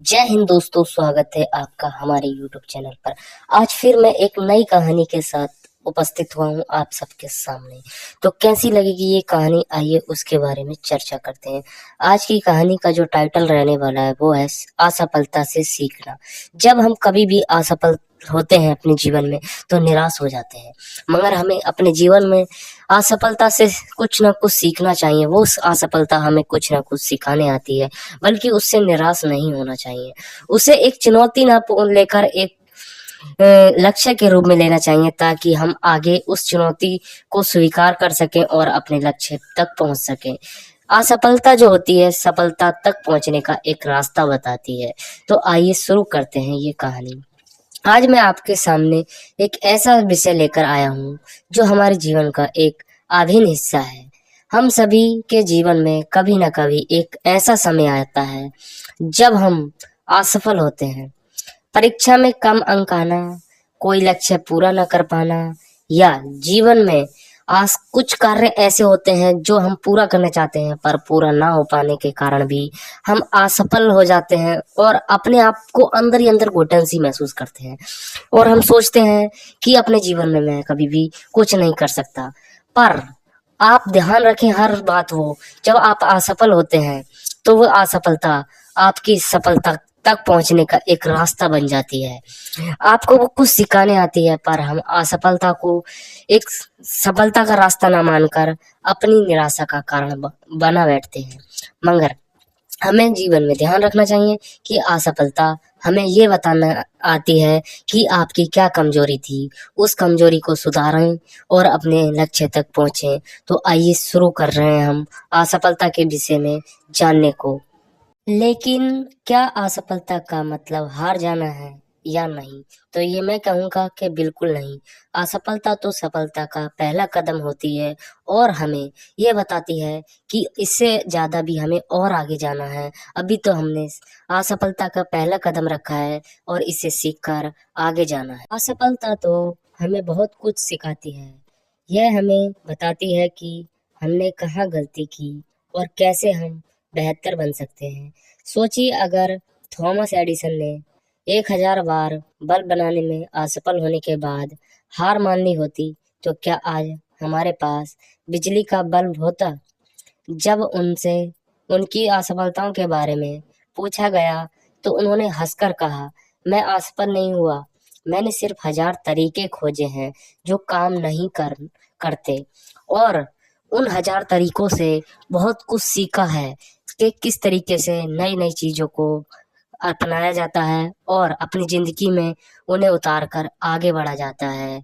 जय हिंद दोस्तों, स्वागत है आपका हमारे YouTube चैनल पर। आज फिर मैं एक नई कहानी के साथ उपस्थित हुआ हूँ आप सबके सामने। तो कैसी लगेगी ये कहानी, आइए उसके बारे में चर्चा करते हैं। आज की कहानी का जो टाइटल रहने वाला है वो है असफलता से सीखना। जब हम कभी भी असफल होते हैं अपने जीवन में तो निराश हो जाते हैं, मगर हमें अपने जीवन में असफलता से कुछ ना कुछ सीखना चाहिए। वो असफलता हमें कुछ ना कुछ सिखाने आती है, बल्कि उससे निराश नहीं होना चाहिए। उसे एक चुनौती ना लेकर एक लक्ष्य के रूप में लेना चाहिए, ताकि हम आगे उस चुनौती को स्वीकार कर सकें और अपने लक्ष्य तक पहुंच सकें। असफलता जो होती है सफलता तक पहुंचने का एक रास्ता बताती है। तो आइए शुरू करते हैं ये कहानी। आज मैं आपके सामने एक ऐसा विषय लेकर आया हूँ जो हमारे जीवन का एक अभिन्न हिस्सा है। हम सभी के जीवन में कभी न कभी एक ऐसा समय आता है जब हम असफल होते हैं। परीक्षा में कम अंक आना, कोई लक्ष्य पूरा न कर पाना, या जीवन में आज कुछ कार्य ऐसे होते हैं जो हम पूरा करना चाहते हैं पर पूरा ना हो पाने के कारण भी हम असफल हो जाते हैं और अपने आप को अंदर ही अंदर घुटन सी महसूस करते हैं और हम सोचते हैं कि अपने जीवन में मैं कभी भी कुछ नहीं कर सकता। पर आप ध्यान रखें हर बात, वो जब आप असफल होते हैं तो वो असफलता आपकी सफलता तक पहुंचने का एक रास्ता बन जाती है। आपको वो कुछ सिखाने आती है, पर हम असफलता को एक सफलता का रास्ता ना मानकर अपनी निराशा का कारण बना बैठते हैं। मगर हमें जीवन में ध्यान रखना चाहिए कि असफलता हमें ये बताना आती है कि आपकी क्या कमजोरी थी, उस कमजोरी को सुधारें और अपने लक्ष्य तक पहुंचे। तो आइए शुरू कर रहे हैं हम असफलता के विषय में जानने को। लेकिन क्या असफलता का मतलब हार जाना है या नहीं? तो ये मैं कहूँगा कि बिल्कुल नहीं। असफलता तो सफलता का पहला कदम होती है और हमें ये बताती है कि इससे ज़्यादा भी हमें और आगे जाना है। अभी तो हमने असफलता का पहला कदम रखा है और इसे सीखकर आगे जाना है। असफलता तो हमें बहुत कुछ सिखाती है। यह हमें बताती है कि हमने कहाँ गलती की और कैसे हम बेहतर बन सकते हैं। सोचिए, अगर थॉमस एडिसन ने 1000 बार बल्ब बनाने में असफल होने के बाद हार मान ली होती, तो क्या आज हमारे पास बिजली का बल्ब होता? जब उनसे उनकी असफलताओं के बारे में पूछा गया तो उन्होंने हंसकर कहा, मैं असफल नहीं हुआ, मैंने सिर्फ 1000 तरीके खोजे हैं जो काम नहीं करते, और उन 1000 तरीकों से बहुत कुछ सीखा है कि किस तरीके से नई नई चीजों को अपनाया जाता है और अपनी जिंदगी में उन्हें उतार कर आगे बढ़ा जाता है।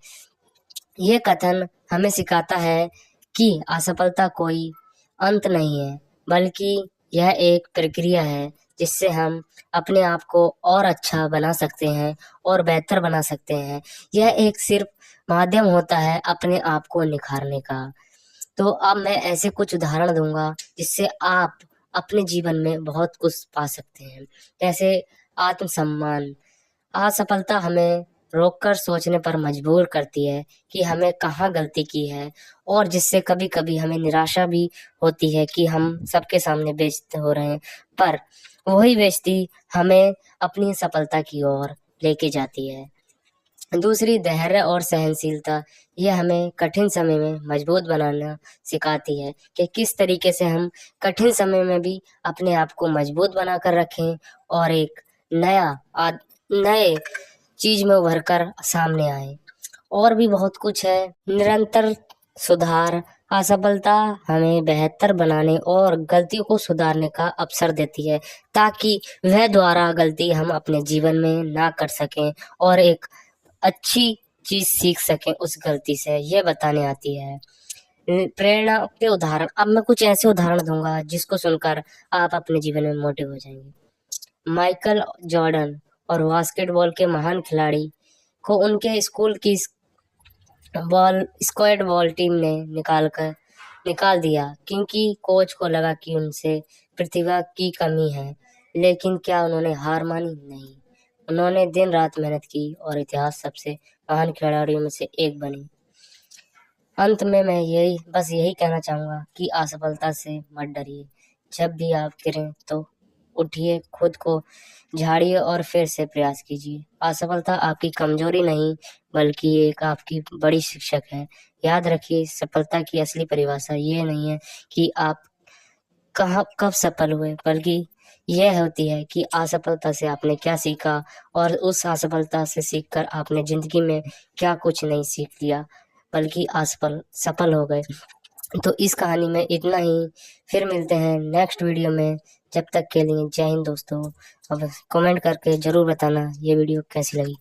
ये कथन हमें सिखाता है कि असफलता कोई अंत नहीं है, बल्कि यह एक प्रक्रिया है जिससे हम अपने आप को और अच्छा बना सकते हैं और बेहतर बना सकते हैं। यह एक सिर्फ माध्यम होता है अपने आप को निखारने का। तो अब मैं ऐसे कुछ उदाहरण दूंगा जिससे आप अपने जीवन में बहुत कुछ पा सकते हैं। जैसे आत्मसम्मान। असफलता हमें रोककर सोचने पर मजबूर करती है कि हमें कहाँ गलती की है, और जिससे कभी कभी हमें निराशा भी होती है कि हम सबके सामने बेइज्जत हो रहे हैं। पर वही बेइज्जती हमें अपनी सफलता की ओर लेके जाती है। दूसरी, धैर्य और सहनशीलता। यह हमें कठिन समय में मजबूत बनाना सिखाती है कि किस तरीके से हम कठिन समय में भी अपने आप को मजबूत बनाकर रखें और एक नए चीज में उभर कर सामने आए। और भी बहुत कुछ है। निरंतर सुधार। असफलता हमें बेहतर बनाने और गलतियों को सुधारने का अवसर देती है, ताकि वह दोबारा गलती हम अपने जीवन में ना कर सकें और एक अच्छी चीज सीख सकें उस गलती से, ये बताने आती है। प्रेरणा के उदाहरण। अब मैं कुछ ऐसे उदाहरण दूंगा जिसको सुनकर आप अपने जीवन में मोटिव हो जाएंगे। माइकल जॉर्डन और बास्केटबॉल के महान खिलाड़ी को उनके स्कूल की स्क्वाड बॉल टीम ने निकाल दिया, क्योंकि कोच को लगा कि उनसे प्रतिभा की कमी है। लेकिन क्या उन्होंने हार मानी? नहीं, उन्होंने दिन रात मेहनत की और इतिहास सबसे महान खिलाड़ियों में से एक बनी। अंत में मैं यही कहना चाहूंगा कि असफलता से मत डरिए। जब भी आप गिरें तो उठिए, खुद को झाड़िए और फिर से प्रयास कीजिए। असफलता आपकी कमजोरी नहीं, बल्कि एक आपकी बड़ी शिक्षक है। याद रखिए, सफलता की असली परिभाषा ये नहीं है कि आप कहाँ कब सफल हुए, बल्कि यह होती है कि असफलता से आपने क्या सीखा और उस असफलता से सीखकर आपने जिंदगी में क्या कुछ नहीं सीख लिया, बल्कि असफल सफल हो गए। तो इस कहानी में इतना ही। फिर मिलते हैं नेक्स्ट वीडियो में। जब तक के लिए जय हिंद दोस्तों। अब कमेंट करके जरूर बताना ये वीडियो कैसी लगी।